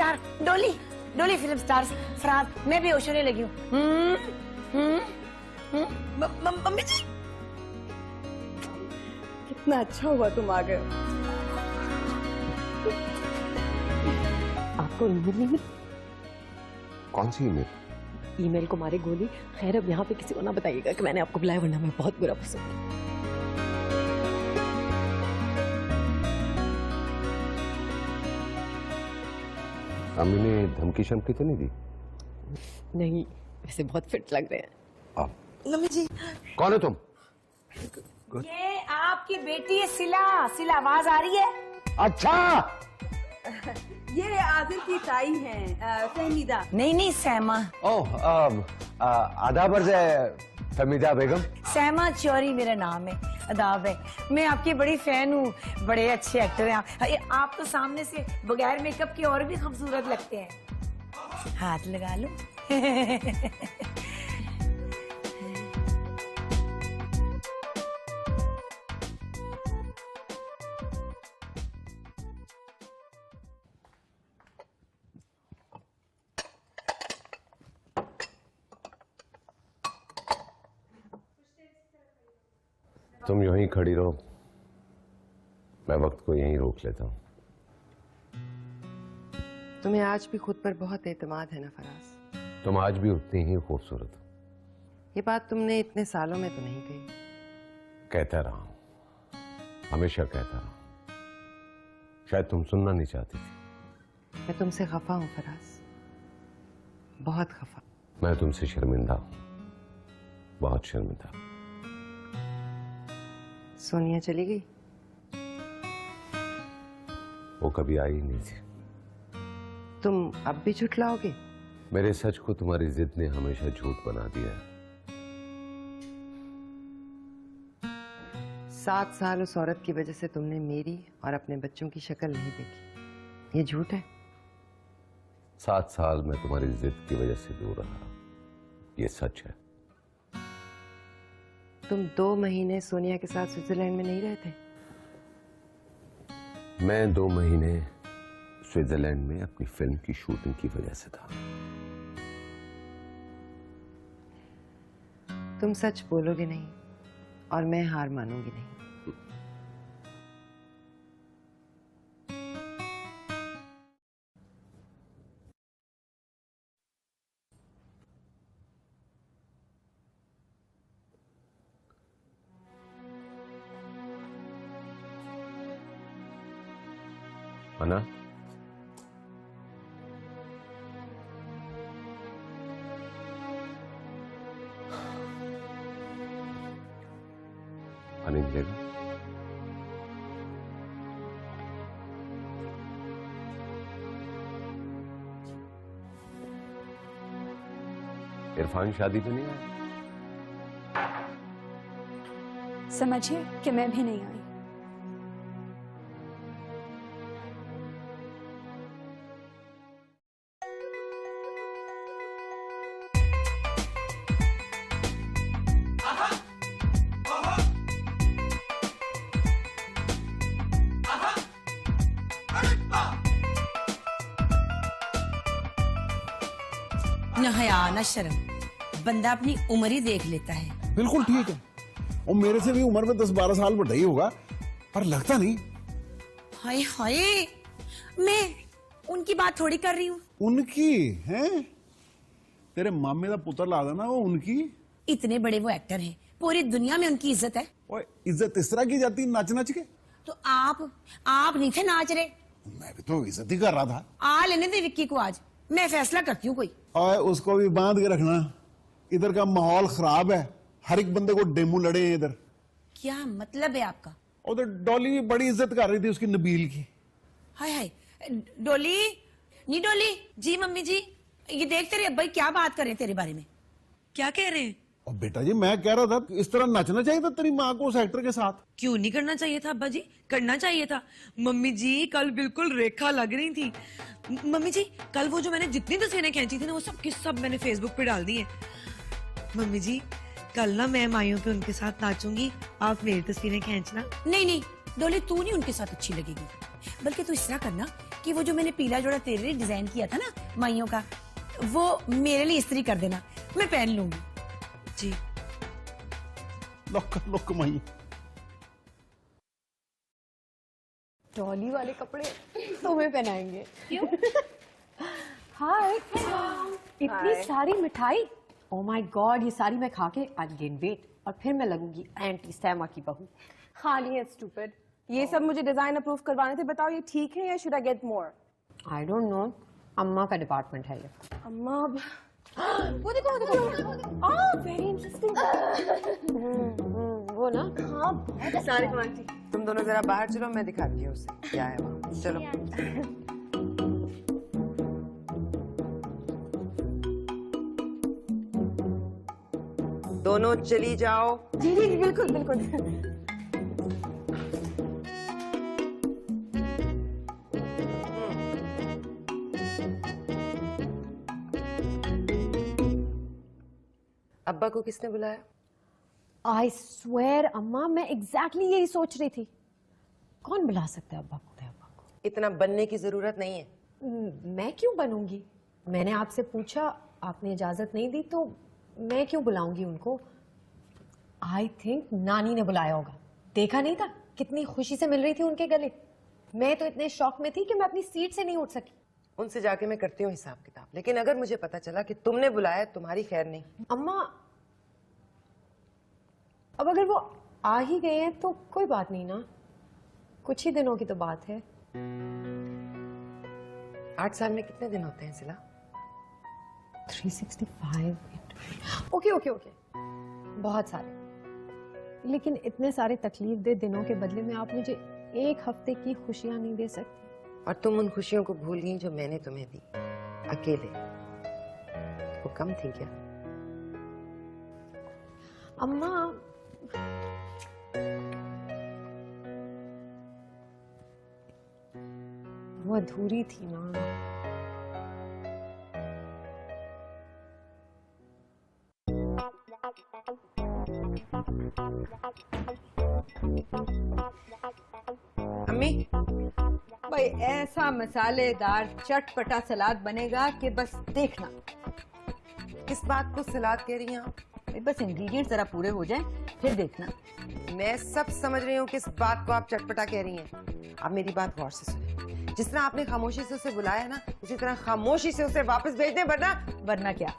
Star डोली, डोली film star Faraz, मैं भी होश होने लगी हूँ। मम्मी जी कितना अच्छा हुआ तुम आ गए। आपको ईमेल नहीं मिली? कौन सी ईमेल? ईमेल को मारे गोली। खैर अब यहाँ पे किसी को ना बताइएगा कि मैंने आपको बुलाया, वरना मैं बहुत बुरा फंसूंगी। अम्मी ने धमकी शमकी तो नहीं दी? नहीं, वैसे बहुत फिट लग रहे हैं आप। मम्मी जी कौन है तुम? ये आपकी बेटी है सिला। सिला आवाज आ रही है? अच्छा, ये आदिल की ताई हैं फहमीदा। नहीं नहीं सहमा। ओह आदाब अर्ज़ है फहमीदा बेगम। सहमा चौरी मेरा नाम है, अदाब है। मैं आपकी बड़ी फैन हूँ, बड़े अच्छे एक्टर हैं आप। आप तो सामने से बगैर मेकअप के और भी खूबसूरत लगते हैं। हाथ लगा लो। तुम यूं ही खड़ी रहो, मैं वक्त को यहीं रोक लेता हूँ। तुम्हें आज भी खुद पर बहुत एतमाद है ना फराज? तुम आज भी उतनी ही खूबसूरत हो। ये बात तुमने इतने सालों में तो नहीं कही। कहता रहा हूं, हमेशा कहता रहा हूं, शायद तुम सुनना नहीं चाहती थी। मैं तुमसे खफा हूं फराज, बहुत खफा। मैं तुमसे शर्मिंदा हूं, बहुत शर्मिंदा। सोनिया चली गई? वो कभी आई ही नहीं थी। तुम अब भी झुठलाओगे? मेरे सच को तुम्हारी जिद ने हमेशा झूठ बना दिया है। 7 साल उस औरत की वजह से तुमने मेरी और अपने बच्चों की शक्ल नहीं देखी, ये झूठ है? 7 साल मैं तुम्हारी जिद की वजह से दूर रहा, ये सच है। तुम 2 महीने सोनिया के साथ स्विट्जरलैंड में नहीं रहते? मैं 2 महीने स्विट्जरलैंड में अपनी फिल्म की शूटिंग की वजह से था। तुम सच बोलोगे नहीं और मैं हार मानूंगी नहीं। अना, पानी मिलेगा? इरफान शादी पे नहीं आया? समझिए कि मैं भी नहीं आई। न हया न शर्म, बंदा अपनी उम्र ही देख लेता है। बिल्कुल ठीक है, और मेरे से भी उम्र में 10-12 साल बढ़ा ही होगा, पर लगता नहीं। हाय हाय, मैं उनकी बात थोड़ी कर रही हूँ। उनकी हैं? तेरे मामे का पुत्र ला देना, वो उनकी। इतने बड़े वो एक्टर हैं, पूरी दुनिया में उनकी इज्जत है। ओए, इज्जत इस तरह की जाती नच नच के? तो आप नहीं थे नाच रहे? मैं भी तो इज्जत ही कर रहा था। आ लेने दे विक्की को, आज मैं फैसला करती हूँ कोई। और उसको भी बांध के रखना, इधर का माहौल खराब है, हर एक बंदे को डेमू लड़े हैं इधर। क्या मतलब है आपका? उधर डॉली भी बड़ी इज्जत कर रही थी उसकी, नबील की। हाय हाय, डोली नी डोली जी, मम्मी जी ये देख तेरे अब्बा क्या बात कर रहे हैं तेरे बारे में। क्या कह रहे हैं? और बेटा जी, मैं कह रहा था इस तरह नचना चाहिए था तेरी माँ को उस एक्टर के साथ। क्यों नहीं करना चाहिए था अब्बा जी? करना चाहिए था। मम्मी जी कल बिल्कुल रेखा लग रही थी। मम्मी जी कल वो जो मैंने जितनी तस्वीरें खींची थी ना, वो सब की सब मैंने फेसबुक पे डाल दी है। मम्मी जी कल ना मैं माइयों पे उनके साथ नाचूंगी, आप मेरी तस्वीरें खींचना। नहीं नहीं डोली, तू नहीं उनके साथ अच्छी लगेगी। बल्कि तू इस तरह करना कि वो जो मैंने पीला जोड़ा तेरे लिए डिजाइन किया था ना माइयों का, वो मेरे लिए इस्त्री कर देना, मैं पहन लूंगी। जी लुक माई। डॉली वाले कपड़े तुम्हें पहनाएंगे। क्यों? हाय, इतनी सारी मिठाई। ओ माय गॉड, ये सारी मैं खा के आज गेन वेट और फिर मैं लगूंगी एंटी सैमा की बहू। खाली है स्टूपिड। ये सब मुझे डिजाइन अप्रूव करवाने थे, बताओ ये ठीक है या should I get more? I don't know, अम्मा का डिपार्टमेंट है ये। अम्मा वो देखो वेरी इंटरेस्टिंग। वो ना, हाँ बहुत सारे आंटी। तुम दोनों जरा बाहर चलो, मैं दिखाती हूँ उसे क्या है वहाँ। चलो। दोनों चली जाओ। जी जी बिल्कुल बिल्कुल। अब्बा को किसने बुलाया? आई स्वेयर अम्मा, मैं एग्जैक्टली यही सोच रही थी। कौन बुला सकता है अब्बा को? इतना बनने की जरूरत नहीं है। मैं क्यों बनूंगी? मैंने आपसे पूछा, आपने इजाजत नहीं दी, तो मैं क्यों बुलाऊंगी उनको? आई थिंक नानी ने बुलाया होगा। देखा नहीं था कितनी खुशी से मिल रही थी उनके गले। मैं तो इतने शौक में थी कि मैं अपनी सीट से नहीं उठ सकी। उनसे जाके मैं करती हूँ हिसाब किताब, लेकिन अगर मुझे पता चला कि तुमने बुलाया, तुम्हारी खैर नहीं। अम्मा, अब अगर वो आ ही गए हैं तो कोई बात नहीं ना, कुछ ही दिनों की तो बात है। 8 साल में कितने दिन होते हैं सिला? 365। ओके ओके ओके, बहुत सारे। लेकिन इतने सारे तकलीफ दे दिनों के बदले में आप मुझे 1 हफ्ते की खुशियां नहीं दे सकती? और तुम उन खुशियों को भूल गई जो मैंने तुम्हें दी, अकेले। वो कम थी क्या? अम्मा, वो अधूरी थी ना। अम्मी, भाई ऐसा मसालेदार चटपटा सलाद बनेगा कि बस देखना। किस बात को सलाद कह रही हैं आप? भाई बस इंग्रेडिएंट्स जरा पूरे हो जाएं, फिर देखना। मैं सब समझ रही हूँ किस बात को आप चटपटा कह रही हैं। आप मेरी बात गौर से सुने। जिस तरह आपने खामोशी से उसे बुलाया ना, उसी तरह खामोशी से उसे वापस भेज दें, वरना क्या?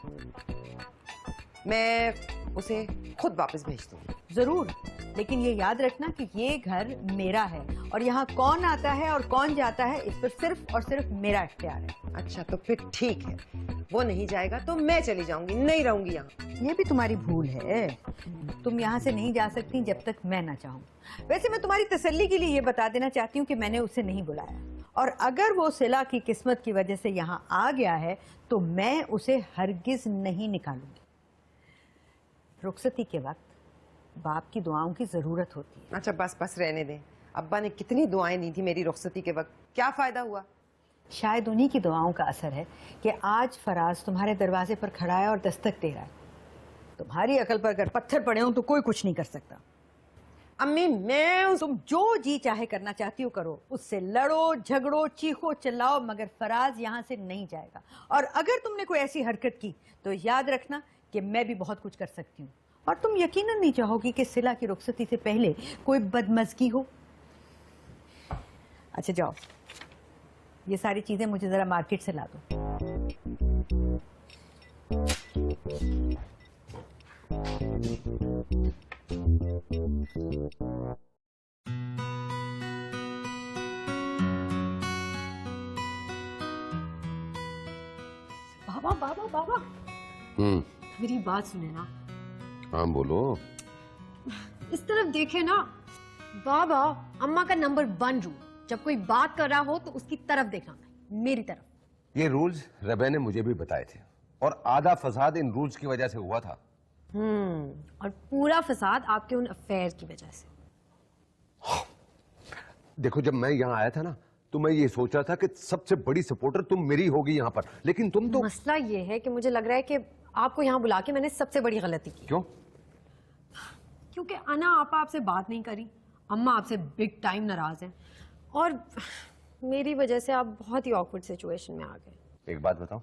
मैं उसे खुद वापस भेज दूंगी। जरूर, लेकिन ये याद रखना कि ये घर मेरा है और यहाँ कौन आता है और कौन जाता है इस पर सिर्फ और सिर्फ मेरा इख्तियार है। अच्छा, तो फिर ठीक है, वो नहीं जाएगा तो मैं चली जाऊंगी, नहीं रहूंगी यहाँ। ये भी तुम्हारी भूल है, तुम यहाँ से नहीं जा सकती जब तक मैं ना चाहूँ। वैसे मैं तुम्हारी तसल्ली के लिए ये बता देना चाहती हूँ कि मैंने उसे नहीं बुलाया, और अगर वो सिला की किस्मत की वजह से यहाँ आ गया है तो मैं उसे हरगिज नहीं निकालूंगी। रुखसती के वक्त बाप की दुआओं की जरूरत होती है। अच्छा बस बस रहने दें। अब्बा ने कितनी दुआएं दी थी मेरी रुखसती के वक्त, क्या फायदा हुआ? शायद उन्हीं की दुआओं का असर है कि आज फराज तुम्हारे दरवाजे पर खड़ा है और दस्तक दे रहा है। तुम्हारी अकल पर अगर पत्थर पड़े हों तो कोई कुछ नहीं कर सकता। अम्मी, तुम जो जी चाहे करना चाहती हो करो, उससे लड़ो झगड़ो चीखो चिल्लाओ, मगर फराज यहाँ से नहीं जाएगा। और अगर तुमने कोई ऐसी हरकत की तो याद रखना कि मैं भी बहुत कुछ कर सकती हूँ, और तुम यकीनन नहीं चाहोगी कि सिला की रुखसती से पहले कोई बदमज़गी हो। अच्छा जाओ, ये सारी चीजें मुझे जरा मार्केट से ला दो। बाबा बाबा बाबा, मेरी बात सुने ना। हाँ बोलो। इस तरफ देखे ना बाबा, अम्मा का नंबर 1 रूल, जब कोई बात कर रहा हो तो उसकी तरफ देखना, मेरी तरफ। ये रूल्स रबे ने मुझे भी बताए थे, और आधा फसाद इन रूल्स की वजह से हुआ था। और पूरा फसाद आपके उन अफेयर की वजह से। देखो, जब मैं यहाँ आया था ना, तो मैं ये सोच रहा था कि सबसे बड़ी सपोर्टर तुम मेरी होगी यहाँ पर, लेकिन तुम तो। मसला ये है कि मुझे लग रहा है कि आपको यहाँ बुला के मैंने सबसे बड़ी गलती की। क्यों? क्योंकि अना आपा आपसे बात नहीं करी, अम्मा आपसे बिग टाइम नाराज है, और मेरी वजह से आप बहुत ही ऑकवर्ड सिचुएशन में आ गए। एक बात बताऊं,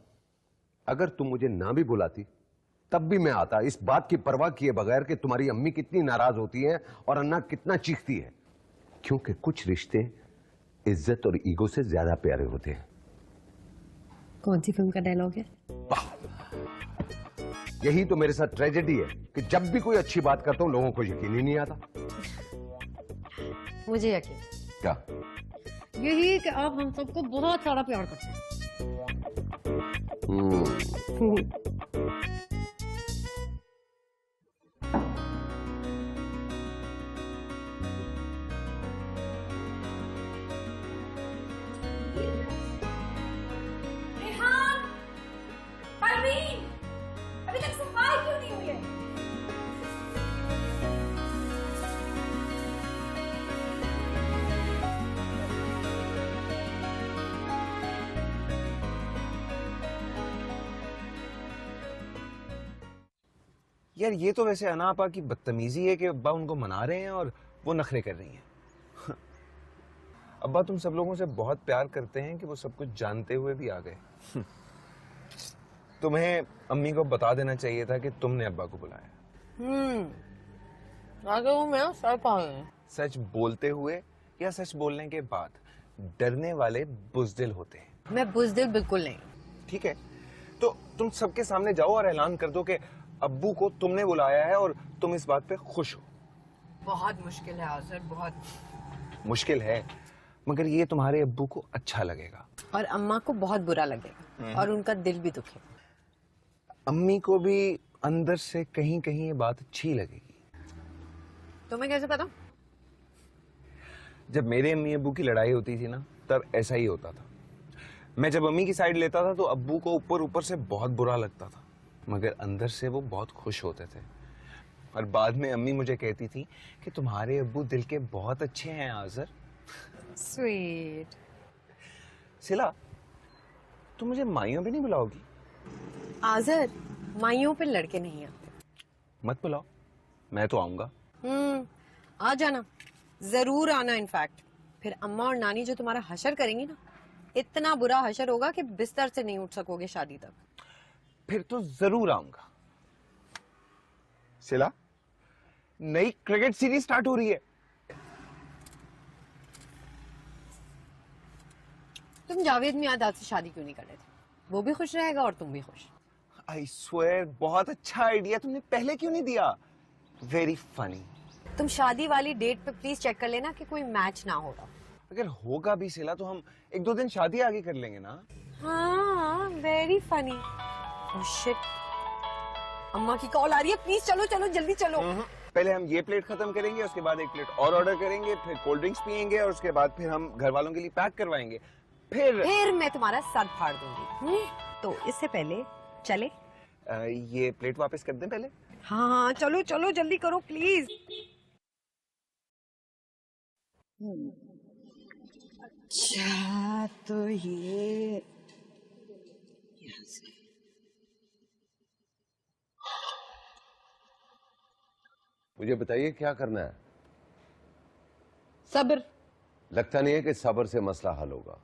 अगर तुम मुझे ना भी बुलाती तब भी मैं आता, इस बात की परवाह किए बगैर कि तुम्हारी अम्मी कितनी नाराज होती है और अन्ना कितना चीखती है, क्योंकि कुछ रिश्ते इज्जत और ईगो से ज्यादा प्यारे होते हैं। कौन सी फिल्म का डायलॉग है? यही तो मेरे साथ ट्रेजेडी है कि जब भी कोई अच्छी बात करता हूं लोगों को यकीन ही नहीं आता। मुझे यकीन। क्या? यही कि आप हम सबको बहुत सारा प्यार करते हैं। रेहान, परवीन, अभी तक सफाई क्यों नहीं हुई है? यार ये तो वैसे अना आपा की बदतमीजी है कि अब्बा उनको मना रहे हैं और वो नखरे कर रही हैं। अब्बा तुम सब लोगों से बहुत प्यार करते हैं कि वो सब कुछ जानते हुए भी आ गए। तुम्हें अम्मी को बता देना चाहिए था कि तुमने अब्बा को बुलाया। आगे वो मेरा सर पाए हैं। सच बोलते हुए या सच बोलने के बाद? डरने वाले बुजदिल होते हैं। मैं बुजदिल बिल्कुल नहीं। ठीक है, तो तुम सबके सामने जाओ और ऐलान कर दो कि अब्बू को तुमने बुलाया है और तुम इस बात पे खुश हो। बहुत मुश्किल है आज़र, बहुत मुश्किल है, मगर ये तुम्हारे अब्बू को अच्छा लगेगा और अम्मा को बहुत बुरा लगेगा और उनका दिल भी दुखेगा। अम्मी को भी अंदर से कहीं कहीं ये बात अच्छी लगेगी। तुम्हें कैसे पता? जब मेरे अम्मी अब्बू की लड़ाई होती थी ना, तब ऐसा ही होता था। मैं जब अम्मी की साइड लेता था तो अब्बू को ऊपर ऊपर से बहुत बुरा लगता था, मगर अंदर से वो बहुत खुश होते थे। और बाद में अम्मी मुझे कहती थी कि तुम्हारे अब्बू दिल के बहुत अच्छे हैं आज़र। स्वीट। सिला, तुम मुझे माइयों पे नहीं बुलाओगी? आज़र, माइयों पे लड़के नहीं आते। मत बुलाओ, मैं तो आऊंगा। आ जाना, जरूर आना। इनफैक्ट फिर अम्मा और नानी जो तुम्हारा हशर करेंगी ना, इतना बुरा हशर होगा कि बिस्तर से नहीं उठ सकोगे शादी तक। फिर तो जरूर आऊंगा। सिला, नई क्रिकेट सीरीज स्टार्ट हो रही है। तुम जावेद मियादाद से शादी क्यों नहीं कर रहे थे? वो भी खुश रहेगा और तुम भी खुश। आई स्वेयर, बहुत अच्छा आइडिया, तुमने पहले क्यों नहीं दिया? Very funny. तुम शादी वाली डेट पे प्लीज चेक कर लेना कि कोई मैच ना हो रहा। अगर होगा भी सिला तो हम एक दो दिन शादी आगे कर लेंगे ना। हाँ, वेरी फनी। ओह शिट, अम्मा की कॉल आ रही है। प्लीज चलो चलो जल्दी चलो। पहले हम ये प्लेट खत्म करेंगे, उसके बाद एक प्लेट और ऑर्डर करेंगे, फिर कोल्ड ड्रिंक्स पियेंगे और उसके बाद फिर हम घर वालों के लिए पैक करवाएंगे। फिर मैं तुम्हारा सर फाड़ दूंगी। तो इससे पहले चले। ये प्लेट वापस कर दें पहले। हाँ चलो चलो जल्दी करो प्लीज। अच्छा तो ये मुझे बताइए क्या करना है? सब्र। लगता नहीं है कि सब्र से मसला हल होगा।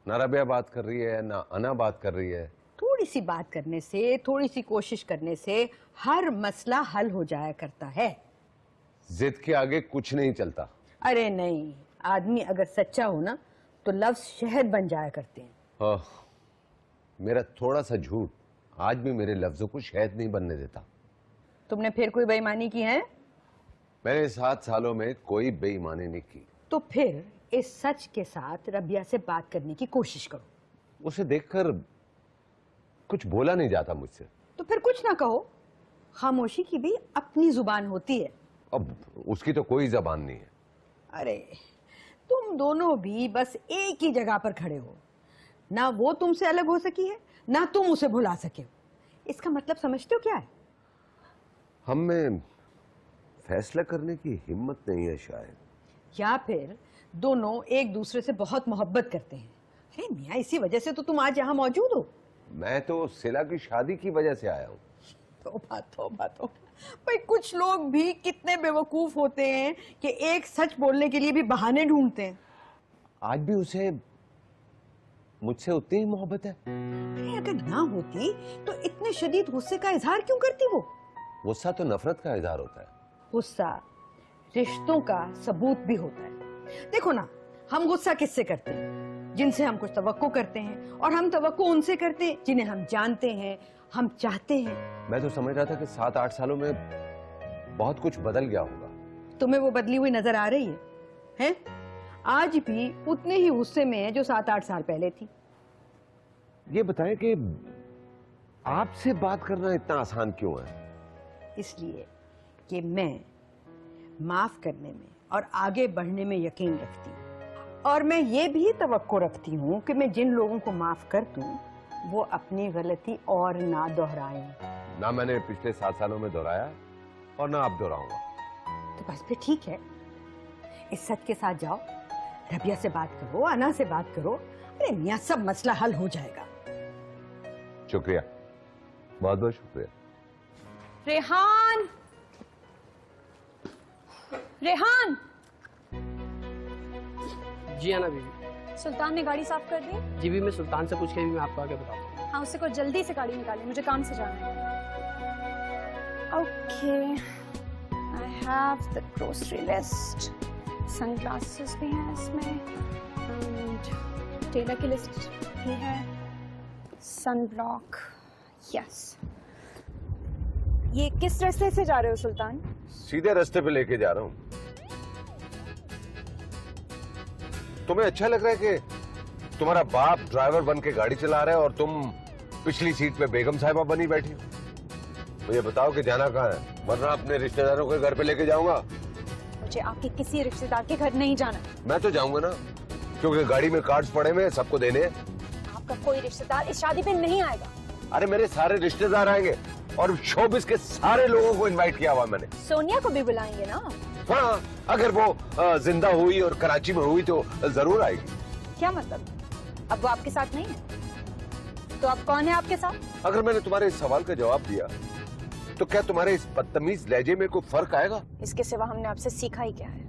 ना रबिया बात कर रही है, ना अना बात कर रही है। थोड़ी सी बात करने से, थोड़ी सी कोशिश करने से हर मसला हल हो जाया करता है। जिद के आगे कुछ नहीं चलता। अरे नहीं, आदमी अगर सच्चा हो ना तो लफ्ज शहद बन जाया करते हैं। मेरा थोड़ा सा झूठ आज भी मेरे लफ्जों को शहद नहीं बनने देता। तुमने फिर कोई बेईमानी की है? मैंने 7 सालों में कोई बेईमानी नहीं की। तो फिर इस सच के साथ रबिया से बात करने की कोशिश करो। उसे देखकर कुछ बोला नहीं जाता मुझसे। तो फिर कुछ ना कहो, खामोशी की भी अपनी जुबान होती है। अब उसकी तो कोई जबान नहीं है। अरे तुम दोनों भी बस एक ही जगह पर खड़े हो। ना वो तुमसे अलग हो सकी है, ना तुम उसे भुला सके हो। इसका मतलब समझते हो क्या है? हम में फैसला करने की हिम्मत नहीं है शायद। या फिर दोनों एक दूसरे से बहुत मोहब्बत करते हैं। अरे मियाँ, इसी वजह से तो तुम आज यहाँ मौजूद हो। मैं तो सिला की शादी की वजह से आया हूँ। तौबा भाई, कुछ लोग भी कितने बेवकूफ होते हैं कि एक सच बोलने के लिए भी बहाने ढूंढते हैं। आज भी उसे मुझसे उतनी ही मोहब्बत है। अरे अगर ना होती तो इतने शदीद गुस्से का इजहार क्यों करती वो? गुस्सा तो नफरत का इजहार होता है। गुस्सा रिश्तों का सबूत भी होता है। देखो ना, हम गुस्सा किससे करते हैं? जिनसे हम कुछ तवक्को करते हैं, और हम तवक्को उनसे करते हैं जिन्हें हम जानते हैं, हम चाहते हैं। मैं तो समझ रहा था कि 7-8 सालों में बहुत कुछ बदल गया होगा। तुम्हें वो बदली हुई नजर आ रही है? हैं? आज भी उतने ही गुस्से में है जो 7-8 साल पहले थी। ये बताएं कि आपसे बात करना इतना आसान क्यों है? इसलिए कि मैं माफ करने में और आगे बढ़ने में यकीन रखती हूँ, और मैं ये भी तवक्को रखती हूँ कि मैं जिन लोगों को माफ कर दूं वो अपनी गलती और ना दोहराएं। ना मैंने पिछले 7 सालों में दोहराया और ना अब दोहराऊंगा। तो बस फिर ठीक है, इस सच के साथ जाओ, रबिया से बात करो, अना से बात करो। अरे मियां, सब मसला हल हो जाएगा। शुक्रिया, बहुत बहुत शुक्रिया। रेहान, रेहान। जी आना बीवी। सुल्तान ने गाड़ी साफ कर दी? जी भी मैं सुल्तान से पूछ के भी मैं आपको आगे बताता हूँ। हाँ, उससे को जल्दी से गाड़ी निकालें, मुझे काम से जाना है। Okay, I have the grocery list. Sunglasses भी हैं इसमें, एंड टेलर की लिस्ट भी है, सन ब्लॉक, यस। ये किस रास्ते से जा रहे हो सुल्तान? सीधे रास्ते पे लेके जा रहा हूँ। तुम्हें अच्छा लग रहा है कि तुम्हारा बाप ड्राइवर बन के गाड़ी चला रहा है और तुम पिछली सीट पे बेगम साहिबा बनी बैठी हो? मुझे बताओ कि जाना कहाँ है, वरना अपने रिश्तेदारों के घर पे लेके जाऊंगा। मुझे आपके किसी रिश्तेदार के घर नहीं जाना। मैं तो जाऊंगा ना, क्योंकि गाड़ी में कार्ड्स पड़े हुए हैं, सबको देने हैं। आपका कोई रिश्तेदार इस शादी पे नहीं आएगा। अरे मेरे सारे रिश्तेदार आएंगे और शोबिस के सारे लोगों को इनवाइट किया हुआ मैंने। सोनिया को भी बुलाएंगे ना? हाँ, अगर वो जिंदा हुई और कराची में हुई तो जरूर आएगी। क्या मतलब? अब वो आपके साथ नहीं है? तो अब कौन है आपके साथ? अगर मैंने तुम्हारे इस सवाल का जवाब दिया तो क्या तुम्हारे इस बदतमीज लहजे में कोई फर्क आएगा? इसके सिवा हमने आपसे सीखा ही क्या है?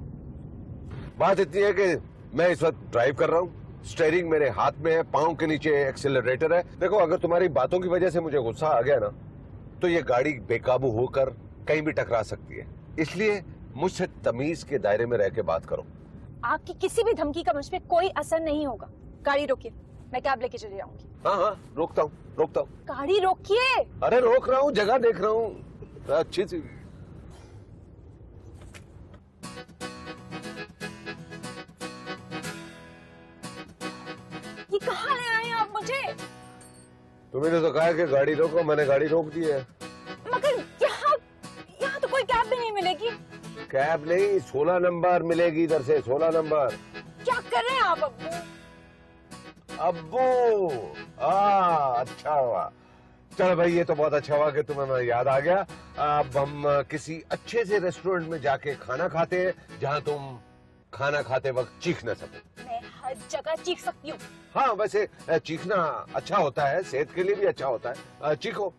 बात इतनी है कि मैं इस वक्त ड्राइव कर रहा हूँ, स्टीयरिंग मेरे हाथ में है, पाँव के नीचे एक्सीलरेटर है। देखो, अगर तुम्हारी बातों की वजह से मुझे गुस्सा आ गया ना, तो ये गाड़ी बेकाबू होकर कहीं भी टकरा सकती है। इसलिए मुझसे तमीज के दायरे में रह के बात करो। आपकी किसी भी धमकी का मुझ पे कोई असर नहीं होगा। गाड़ी रोकिए, मैं कैब लेके चली जाऊंगी। हाँ हाँ, रोकता हूँ। गाड़ी रोकिए। अरे रोक रहा हूँ, जगह देख रहा हूँ अच्छी सी। ये कहाँ ले आए हैं आप मुझे? तुमने तो कहा कि गाड़ी रोको, मैंने गाड़ी रोक दी है। मगर यहाँ तो कोई कैब भी नहीं मिलेगी। कैब नहीं, 16 नंबर मिलेगी इधर से, 16 नंबर। क्या कर रहे हैं आप अब्बू? अब्बू, अच्छा हुआ। चलो भाई, ये तो बहुत अच्छा हुआ कि तुम्हें याद आ गया। अब हम किसी अच्छे से रेस्टोरेंट में जाके खाना खाते हैं, जहाँ तुम खाना खाते वक्त चीख न सको। मैं हर जगह चीख सकती हूँ। हाँ, वैसे चीखना अच्छा होता है, सेहत के लिए भी अच्छा होता है। चीखो।